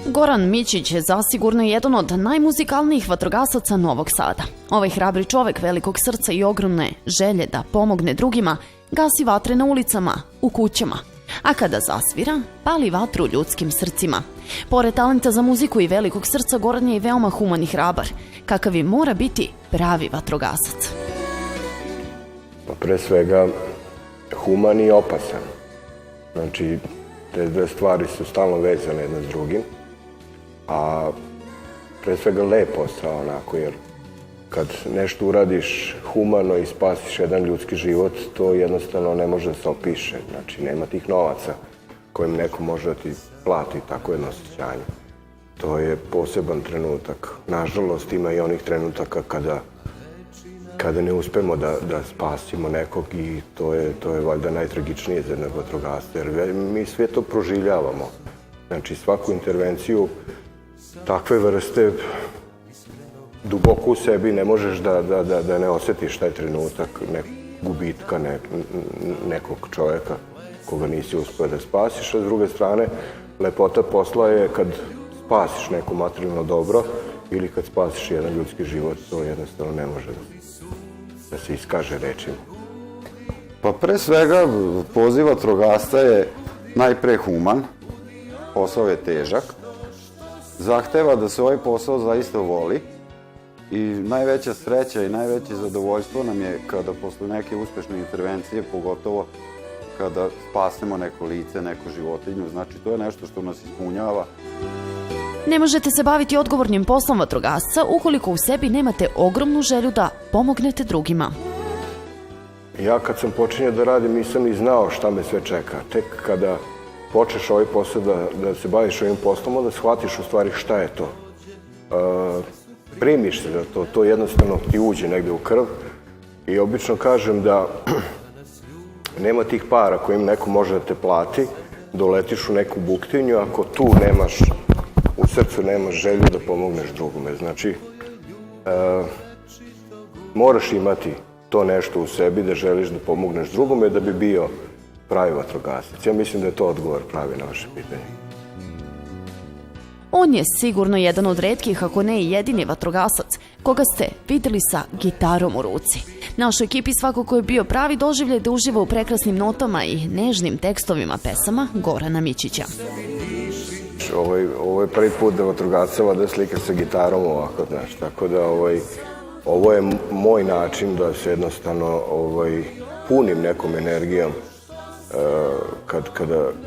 Goran Mićić je zasigurno jedan od najmuzikalnijih vatrogasaca Novog Sada. Ovaj hrabri čovek velikog srca i ogromne želje da pomogne drugima gasi vatre na ulicama, u kućama, a kada zasvira, pali vatru u ljudskim srcima. Pored talenta za muziku i velikog srca, Goran je i veoma human i hrabar, kakav i mora biti pravi vatrogasac. Pre svega, human i opasan. Znači, te dve stvari su stalno vezane jedna s drugim, a pre svega lep posao, onako, jer kad nešto uradiš humano i spasiš jedan ljudski život, to jednostavno ne može da se opiše. Znači, nema tih novaca kojim neko može da ti plati tako jedno osjećanje. To je poseban trenutak. Nažalost, ima i onih trenutaka kada ne uspemo da spasimo nekog i to je valjda najtragičnije za jednog vatrogasca, jer mi sve to proživljavamo. Znači, svaku intervenciju takve vrste duboko u sebi ne možeš da ne osjetiš taj trenutak gubitka nekog čoveka koga nisi uspeo da spasiš, a s druge strane, lepota posla je kad spasiš neko materijalno dobro ili kad spasiš jedan ljudski život, to jednostavno ne može da se iskaže rečima. Pa pre svega, poziv vatrogasca je najpre human, posao je težak, zahteva da se ovaj posao zaista voli i najveća sreća i najveće zadovoljstvo nam je kada posle neke uspešne intervencije, pogotovo kada spasemo neko lice, neku životinju, znači to je nešto što nas ispunjava. Ne možete se baviti odgovornim poslom vatrogasca ukoliko u sebi nemate ogromnu želju da pomognete drugima. Ja kad sam počinjao da radim nisam ni znao šta me sve čeka. Tek kada počneš ovaj posao da se baviš ovim poslom, onda shvatiš u stvari šta je to. Primiš se za to jednostavno ti uđe negde u krv i obično kažem da nema tih para kojim neko može da te plati, doletiš u neku buktinju ako tu nemaš, u srcu nemaš želju da pomogneš drugome. Znači, moraš imati to nešto u sebi da želiš da pomogneš drugome da bi bio pravi vatrogasac. Ja mislim da je to odgovor pravi na vaše pitanje. On je sigurno jedan od retkih, ako ne i jedini vatrogasac koga ste videli sa gitarom u ruci. Našoj ekipi svako ko je bio pravi doživljaj da uživa u prekrasnim notama i nežnim tekstovima pesama Gorana Mićića. Ovo je prvi put da vatrogasca vada slika sa gitarom ovako, znaš, tako da ovo je moj način da se jednostavno punim nekom energijom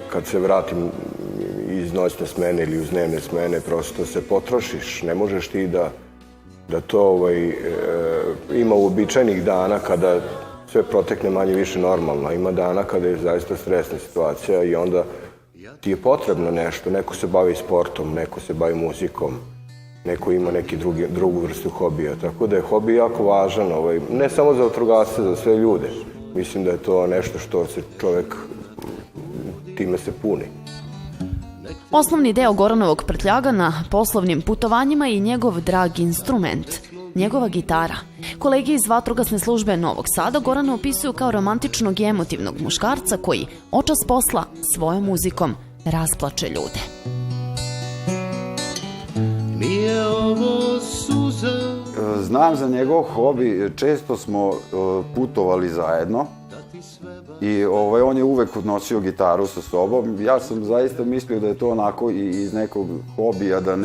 kad se vratim iz noćne smene ili uz dnevne smene, prosto se potrošiš. Ne možeš ti da to ima uobičajenih dana kada sve protekne manje više normalno. Ima dana kada je zaista stresna situacija i onda ti je potrebno nešto. Neko se bavi sportom, neko se bavi muzikom, neko ima neki drugu vrstu hobija. Tako da je hobi jako važan, ne samo za vatrogasce, za sve ljude. Mislim da je to nešto što se čovek time se puni. Osnovni deo Goranovog prtljaga na poslovnim putovanjima i njegov drag instrument, njegova gitara. Kolege iz vatrogasne službe Novog Sada Gorana opisuju kao romantičnog i emotivnog muškarca koji očas posla svojom muzikom rasplače ljude. Nije ovo suza. Znam za njegov hobi, često smo putovali zajedno i on je uvek odnosio gitaru sa sobom. Ja sam zaista mislio da je to onako iz nekog hobija, da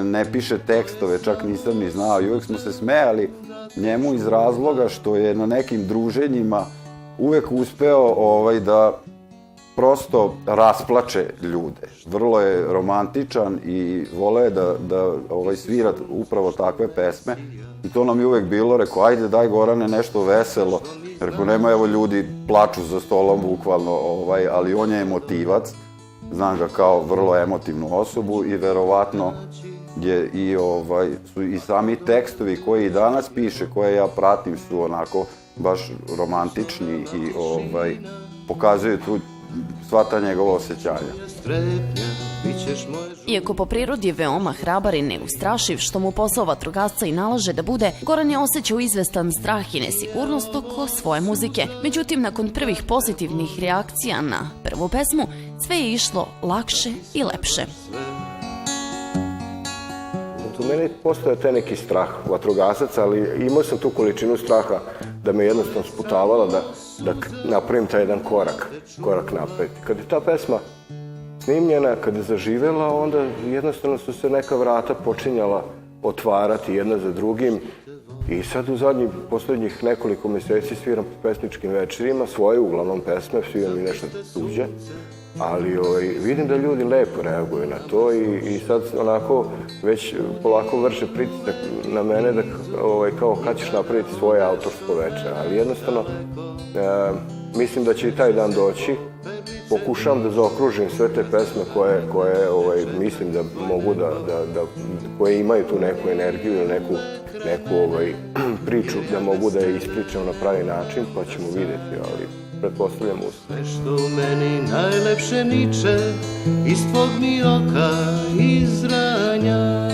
ne piše tekstove, čak nisam ni znao i uvek smo se smejali njemu iz razloga što je na nekim druženjima uvek uspeo da prosto rasplače ljude. Vrlo je romantičan i voleo je da svira upravo takve pesme i to nam je uvek bilo. Rekao, ajde daj Gorane nešto veselo. Rekao, nema, evo ljudi plaču za stolom bukvalno, ali on je emotivac. Znam ga kao vrlo emotivnu osobu i verovatno je su i sami tekstovi koje i danas piše, koje ja pratim, su onako baš romantični i pokazuju tu sva ta njegova osjećanja. Iako po prirodi je veoma hrabar i neustrašiv, što mu posao vatrogasca i nalaže da bude, Goran je osjećao izvestan strah i nesigurnost oko svoje muzike. Međutim, nakon prvih pozitivnih reakcija na prvu pesmu, sve je išlo lakše i lepše. u meni postoje taj neki strah vatrogasaca, ali imao sam tu količinu straha da me jednostavno sputavala da napravim taj jedan korak napred. Kad je ta pesma snimljena, kad je zaživela, onda jednostavno su se neka vrata počinjala otvarati jedna za drugim i sad u poslednjih nekoliko meseci sviram po pesničkim večerima, svoje uglavnom pesme, sviram i nešto tuđe, ali vidim da ljudi lepo reaguju na to i sad onako već polako vrše pritisak na mene da kao kad ćeš napraviti svoje autorsko večer, ali jednostavno mislim da će i taj dan doći. Pokušavam da zaokružim sve te pesme koje mislim da mogu koje imaju tu neku energiju ili neku priču da mogu da je ispričam na pravi način, pa ćemo vidjeti, ali pretpostavljam uspeh. Nešto u meni najlepše niče iz tvog mi oka izranja.